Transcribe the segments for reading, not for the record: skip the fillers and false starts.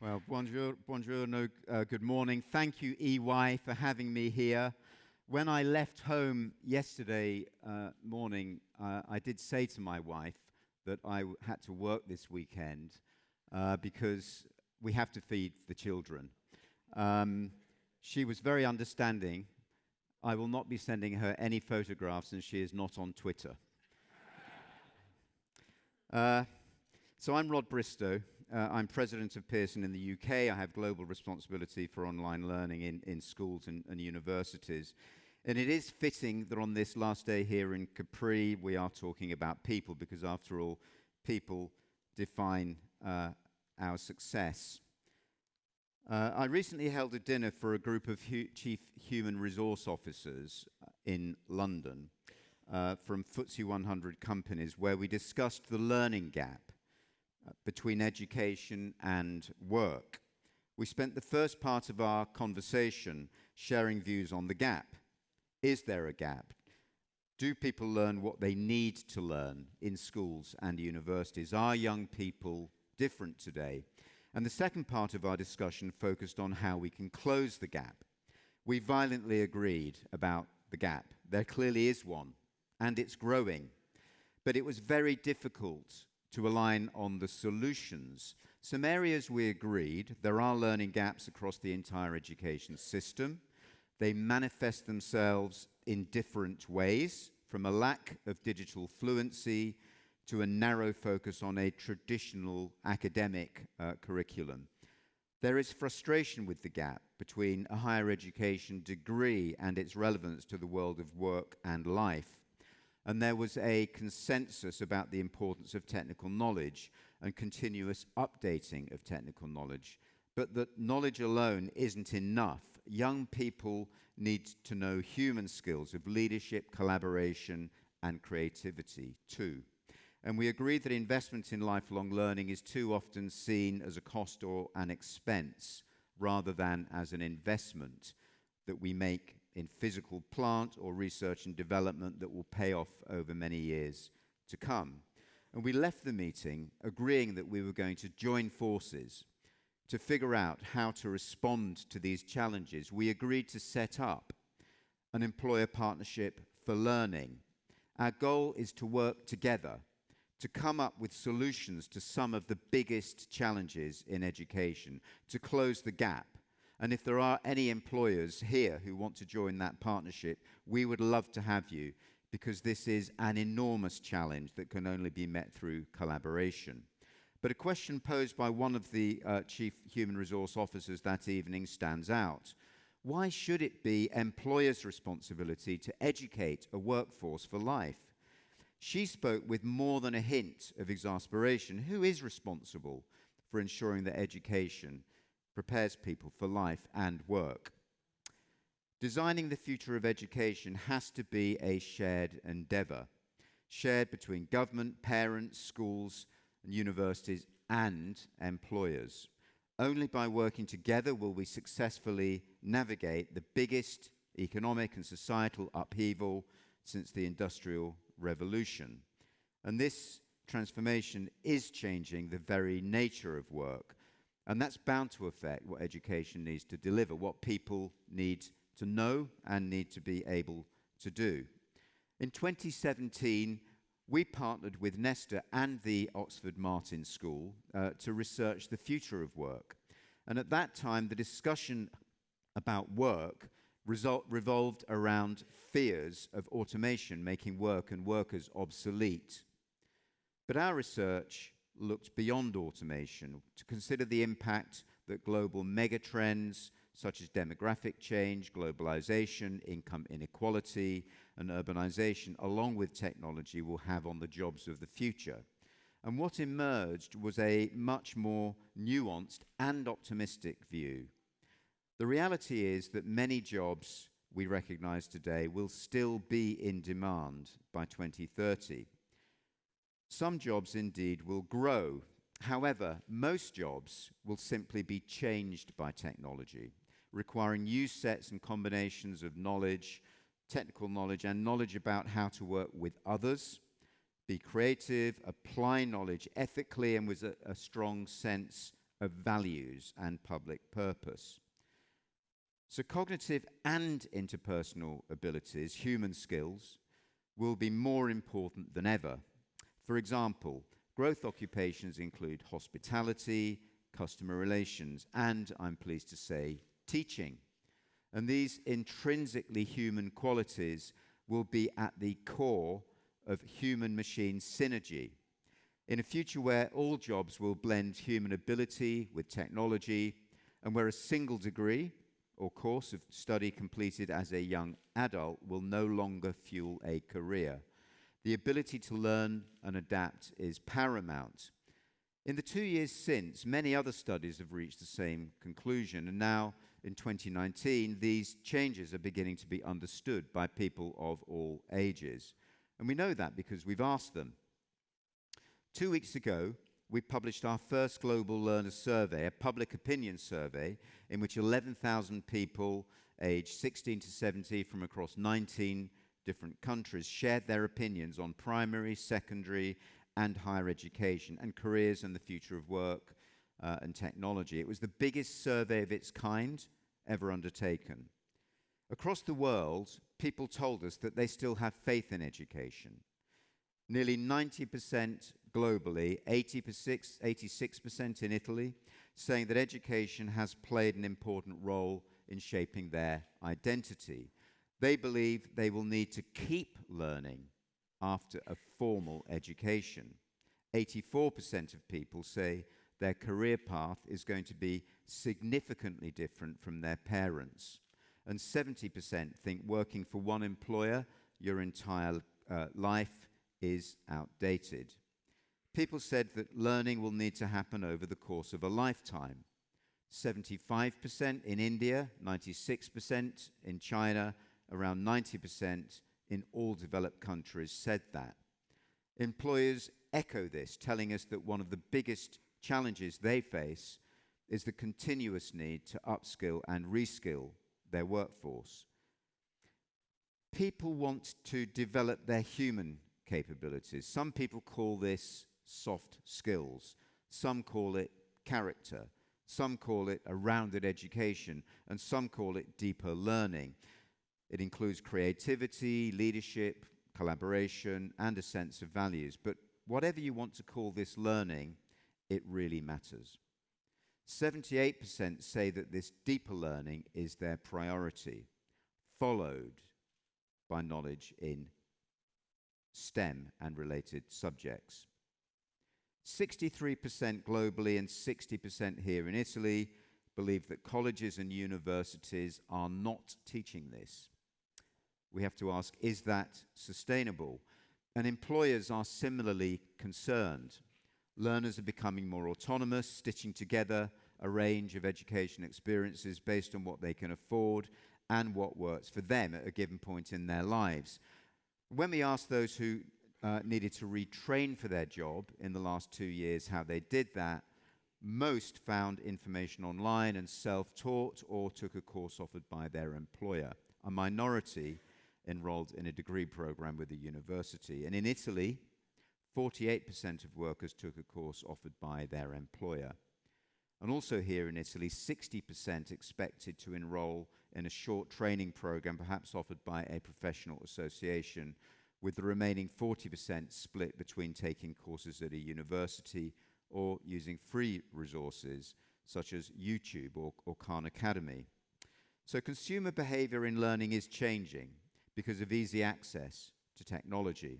Well, buongiorno, good morning. Thank you, EY, for having me here. When I left home yesterday morning, I did say to my wife that I had to work this weekend because we have to feed the children. She was very understanding. I will not be sending her any photographs, and she is not on Twitter. So I'm Rod Bristow. I'm president of Pearson in the UK. I have global responsibility for online learning in schools and universities. And it is fitting that on this last day here in Capri, we are talking about people, because after all, people define our success. I recently held a dinner for a group of chief human resource officers in London from FTSE 100 companies, where we discussed the learning gap between education and work. We spent the first part of our conversation sharing views on the gap. Is there a gap? Do people learn what they need to learn in schools and universities? Are young people different today? And the second part of our discussion focused on how we can close the gap. We violently agreed about the gap. There clearly is one, and it's growing. But it was very difficult to align on the solutions. Some areas we agreed: there are learning gaps across the entire education system. They manifest themselves in different ways, from a lack of digital fluency to a narrow focus on a traditional academic curriculum. There is frustration with the gap between a higher education degree and its relevance to the world of work and life. And there was a consensus about the importance of technical knowledge and continuous updating of technical knowledge. But that knowledge alone isn't enough. Young people need to know human skills of leadership, collaboration, and creativity too. And we agreed that investment in lifelong learning is too often seen as a cost or an expense, rather than as an investment that we make in physical plant or research and development that will pay off over many years to come. And we left the meeting agreeing that we were going to join forces to figure out how to respond to these challenges. We agreed to set up an employer partnership for learning. Our goal is to work together to come up with solutions to some of the biggest challenges in education, to close the gap. And if there are any employers here who want to join that partnership, we would love to have you, because this is an enormous challenge that can only be met through collaboration. But a question posed by one of the chief human resource officers that evening stands out. Why should it be employers' responsibility to educate a workforce for life? She spoke with more than a hint of exasperation. Who is responsible for ensuring that education prepares people for life and work? Designing the future of education has to be a shared endeavor, shared between government, parents, schools, and universities, and employers. Only by working together will we successfully navigate the biggest economic and societal upheaval since the Industrial Revolution. And this transformation is changing the very nature of work. And that's bound to affect what education needs to deliver, what people need to know and need to be able to do. In 2017, we partnered with Nesta and the Oxford Martin School to research the future of work. And at that time, the discussion about work revolved around fears of automation making work and workers obsolete. But our research looked beyond automation to consider the impact that global megatrends such as demographic change, globalization, income inequality, and urbanization, along with technology, will have on the jobs of the future. And what emerged was a much more nuanced and optimistic view. The reality is that many jobs we recognize today will still be in demand by 2030. Some jobs indeed will grow. However, most jobs will simply be changed by technology, requiring new sets and combinations of knowledge, technical knowledge, and knowledge about how to work with others, be creative, apply knowledge ethically and with a strong sense of values and public purpose. So cognitive and interpersonal abilities, human skills, will be more important than ever. For example, growth occupations include hospitality, customer relations, and, I'm pleased to say, teaching. And these intrinsically human qualities will be at the core of human-machine synergy. In a future where all jobs will blend human ability with technology, and where a single degree or course of study completed as a young adult will no longer fuel a career. The ability to learn and adapt is paramount. In the 2 years since, many other studies have reached the same conclusion, and now, in 2019, these changes are beginning to be understood by people of all ages. And we know that because we've asked them. 2 weeks ago, we published our first global learner survey, a public opinion survey, in which 11,000 people aged 16 to 70 from across 19 different countries shared their opinions on primary, secondary, and higher education, and careers and the future of work and technology. It was the biggest survey of its kind ever undertaken. Across the world, people told us that they still have faith in education. Nearly 90% globally, 86% in Italy, saying that education has played an important role in shaping their identity. They believe they will need to keep learning after a formal education. 84% of people say their career path is going to be significantly different from their parents. And 70% think working for one employer your entire life is outdated. People said that learning will need to happen over the course of a lifetime. 75% in India, 96% in China, around 90% in all developed countries said that. Employers echo this, telling us that one of the biggest challenges they face is the continuous need to upskill and reskill their workforce. People want to develop their human capabilities. Some people call this soft skills. Some call it character. Some call it a rounded education. And some call it deeper learning. It includes creativity, leadership, collaboration, and a sense of values. But whatever you want to call this learning, it really matters. 78% say that this deeper learning is their priority, followed by knowledge in STEM and related subjects. 63% globally and 60% here in Italy believe that colleges and universities are not teaching this. We have to ask, is that sustainable? And employers are similarly concerned. Learners are becoming more autonomous, stitching together a range of education experiences based on what they can afford and what works for them at a given point in their lives. When we asked those who needed to retrain for their job in the last 2 years how they did that, most found information online and self-taught or took a course offered by their employer. A minority enrolled in a degree program with a university. And in Italy, 48% of workers took a course offered by their employer. And also here in Italy, 60% expected to enroll in a short training program, perhaps offered by a professional association, with the remaining 40% split between taking courses at a university or using free resources such as YouTube or Khan Academy. So consumer behavior in learning is changing because of easy access to technology.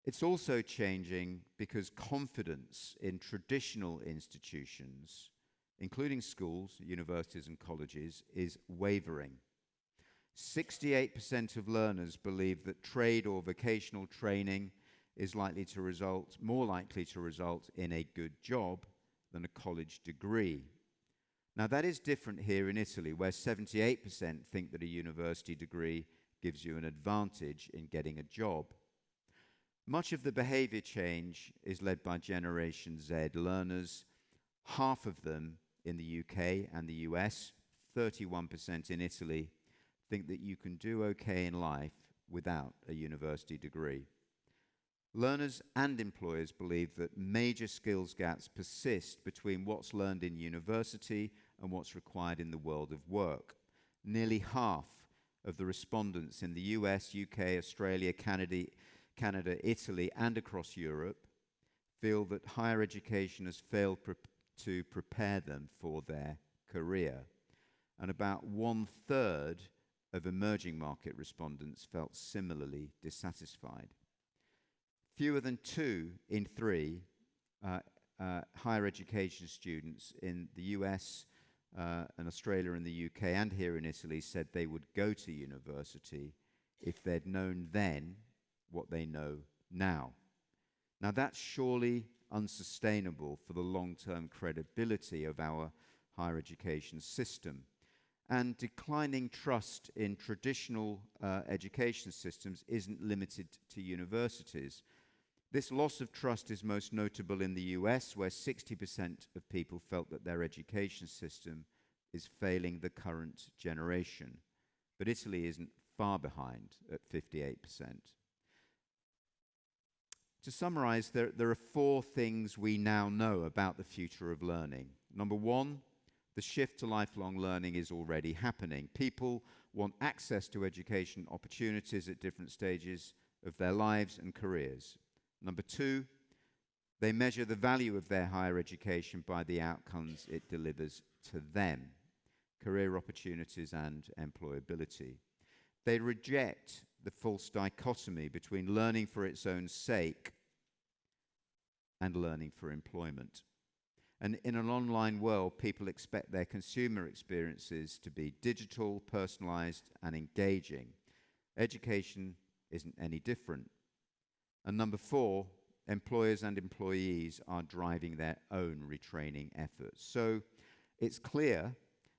It's also changing because confidence in traditional institutions, including schools, universities, and colleges, is wavering. 68% of learners believe that trade or vocational training is more likely to result in a good job than a college degree. Now, that is different here in Italy, where 78% think that a university degree gives you an advantage in getting a job. Much of the behavior change is led by Generation Z learners, half of them in the UK and the US, 31% in Italy, think that you can do okay in life without a university degree. Learners and employers believe that major skills gaps persist between what's learned in university and what's required in the world of work. Nearly half of the respondents in the US, UK, Australia, Canada, Italy, and across Europe feel that higher education has failed to prepare them for their career. And about 1/3 of emerging market respondents felt similarly dissatisfied. Fewer than 2 in 3 higher education students in the US and Australia and the UK and here in Italy said they would go to university if they'd known then what they know now. Now that's surely unsustainable for the long-term credibility of our higher education system. And declining trust in traditional education systems isn't limited to universities. This loss of trust is most notable in the US, where 60% of people felt that their education system is failing the current generation. But Italy isn't far behind at 58%. To summarize, there are 4 things we now know about the future of learning. Number 1, the shift to lifelong learning is already happening. People want access to education opportunities at different stages of their lives and careers. Number 2, they measure the value of their higher education by the outcomes it delivers to them, career opportunities and employability. They reject the false dichotomy between learning for its own sake and learning for employment. And in an online world, people expect their consumer experiences to be digital, personalized, and engaging. Education isn't any different. And number 4, employers and employees are driving their own retraining efforts. So it's clear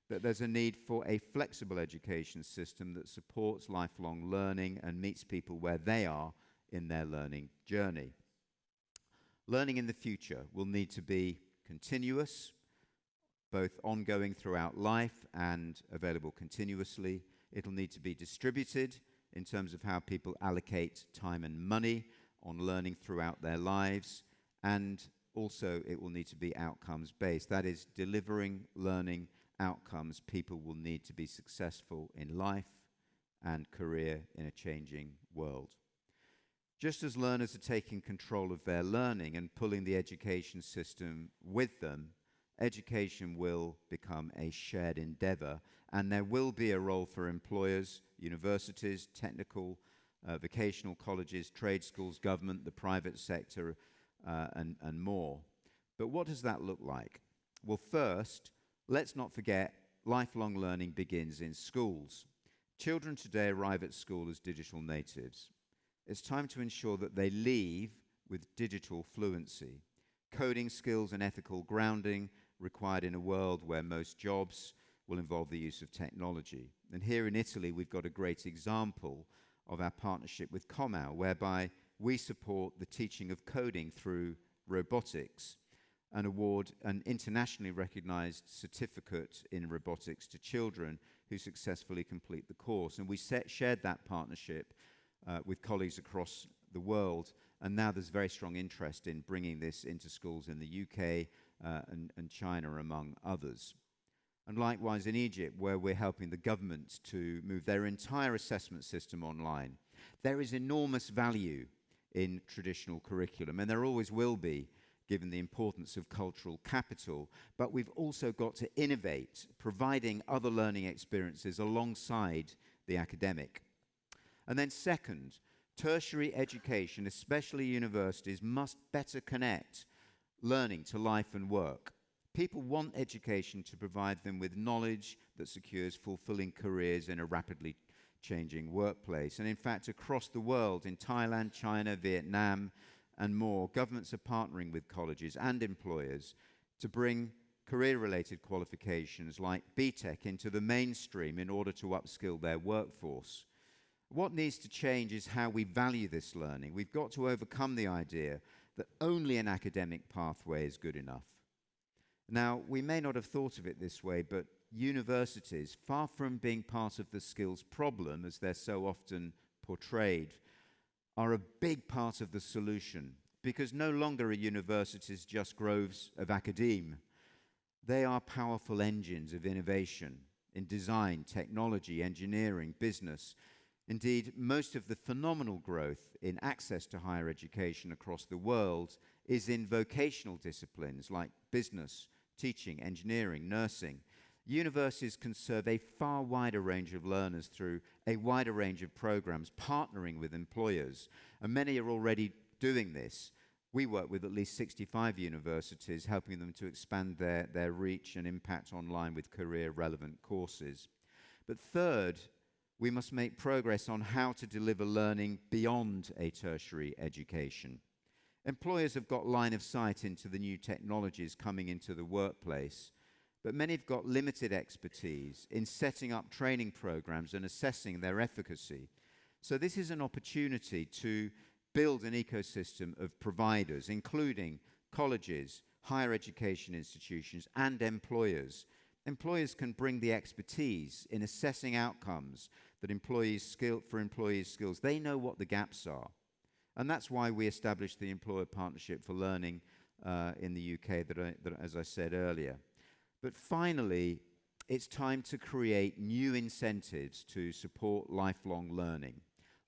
that there's a need for a flexible education system that supports lifelong learning and meets people where they are in their learning journey. Learning in the future will need to be continuous, both ongoing throughout life and available continuously. It'll need to be distributed in terms of how people allocate time and money on learning throughout their lives, and also it will need to be outcomes-based. That is, delivering learning outcomes people will need to be successful in life and career in a changing world. Just as learners are taking control of their learning and pulling the education system with them, education will become a shared endeavor, and there will be a role for employers, universities, technical, vocational colleges, trade schools, government, the private sector, and more. But what does that look like? Well, first, let's not forget lifelong learning begins in schools. Children today arrive at school as digital natives. It's time to ensure that they leave with digital fluency, coding skills and ethical grounding required in a world where most jobs will involve the use of technology. And here in Italy, we've got a great example of our partnership with Comau, whereby we support the teaching of coding through robotics and award an internationally recognized certificate in robotics to children who successfully complete the course. And we shared that partnership with colleagues across the world, and now there's very strong interest in bringing this into schools in the UK and China, among others. And likewise in Egypt, where we're helping the government to move their entire assessment system online. There is enormous value in traditional curriculum, and there always will be, given the importance of cultural capital, but we've also got to innovate, providing other learning experiences alongside the academic. And then second, tertiary education, especially universities, must better connect learning to life and work. People want education to provide them with knowledge that secures fulfilling careers in a rapidly changing workplace. And in fact, across the world, in Thailand, China, Vietnam, and more, governments are partnering with colleges and employers to bring career-related qualifications like BTEC into the mainstream in order to upskill their workforce. What needs to change is how we value this learning. We've got to overcome the idea that only an academic pathway is good enough. Now, we may not have thought of it this way, but universities, far from being part of the skills problem, as they're so often portrayed, are a big part of the solution, because no longer are universities just groves of academe. They are powerful engines of innovation in design, technology, engineering, business. Indeed, most of the phenomenal growth in access to higher education across the world is in vocational disciplines like business, teaching, engineering, nursing. Universities can serve a far wider range of learners through a wider range of programs, partnering with employers, and many are already doing this. We work with at least 65 universities, helping them to expand their reach and impact online with career-relevant courses. But third, we must make progress on how to deliver learning beyond a tertiary education. Employers have got line of sight into the new technologies coming into the workplace, but many have got limited expertise in setting up training programs and assessing their efficacy. So this is an opportunity to build an ecosystem of providers, including colleges, higher education institutions, and employers. Employers can bring the expertise in assessing outcomes that employees' skills. They know what the gaps are. And that's why we established the Employer Partnership for Learning in the UK, that as I said earlier. But finally, it's time to create new incentives to support lifelong learning.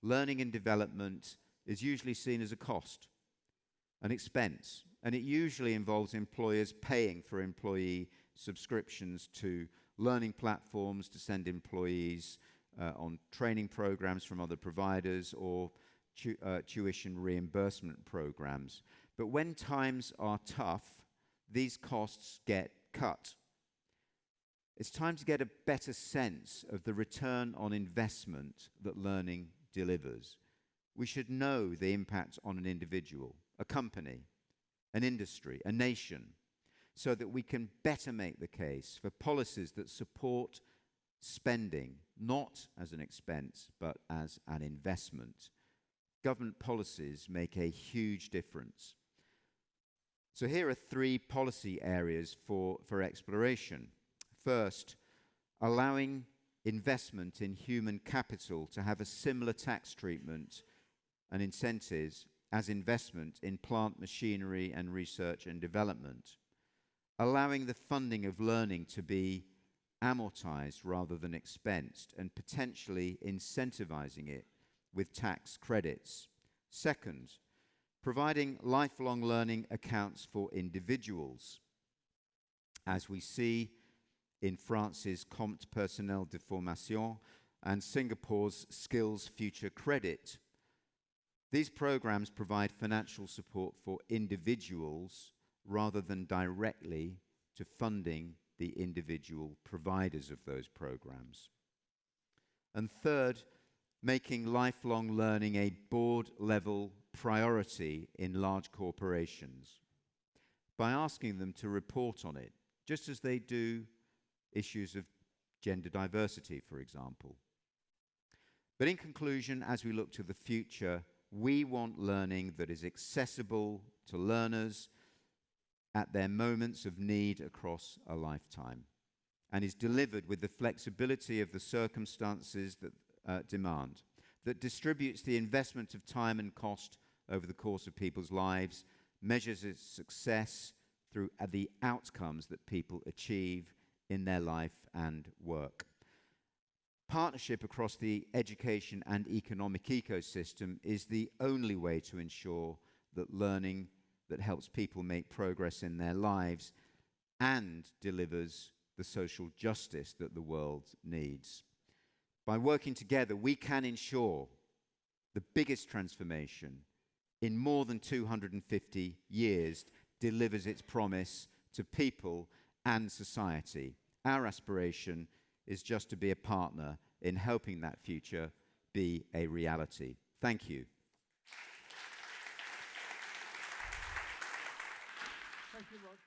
Learning and development is usually seen as a cost, an expense, and it usually involves employers paying for employee subscriptions to learning platforms to send employees on training programs from other providers or tuition reimbursement programs. But when times are tough, these costs get cut. It's time to get a better sense of the return on investment that learning delivers. We should know the impact on an individual, a company, an industry, a nation, so that we can better make the case for policies that support spending, not as an expense, but as an investment. Government policies make a huge difference. So here are 3 policy areas for exploration. First, allowing investment in human capital to have a similar tax treatment and incentives as investment in plant machinery and research and development. Allowing the funding of learning to be amortized rather than expensed, and potentially incentivizing it with tax credits. Second, providing lifelong learning accounts for individuals, as we see in France's Compte Personnel de Formation and Singapore's Skills Future Credit. These programs provide financial support for individuals rather than directly to funding the individual providers of those programs. And third, making lifelong learning a board-level priority in large corporations by asking them to report on it, just as they do issues of gender diversity, for example. But in conclusion, as we look to the future, we want learning that is accessible to learners at their moments of need across a lifetime, and is delivered with the flexibility of the circumstances that demand, that distributes the investment of time and cost over the course of people's lives, measures its success through the outcomes that people achieve in their life and work. Partnership across the education and economic ecosystem is the only way to ensure that learning that helps people make progress in their lives and delivers the social justice that the world needs. By working together, we can ensure the biggest transformation in more than 250 years delivers its promise to people and society. Our aspiration is just to be a partner in helping that future be a reality. Thank you. Thank you, Rod.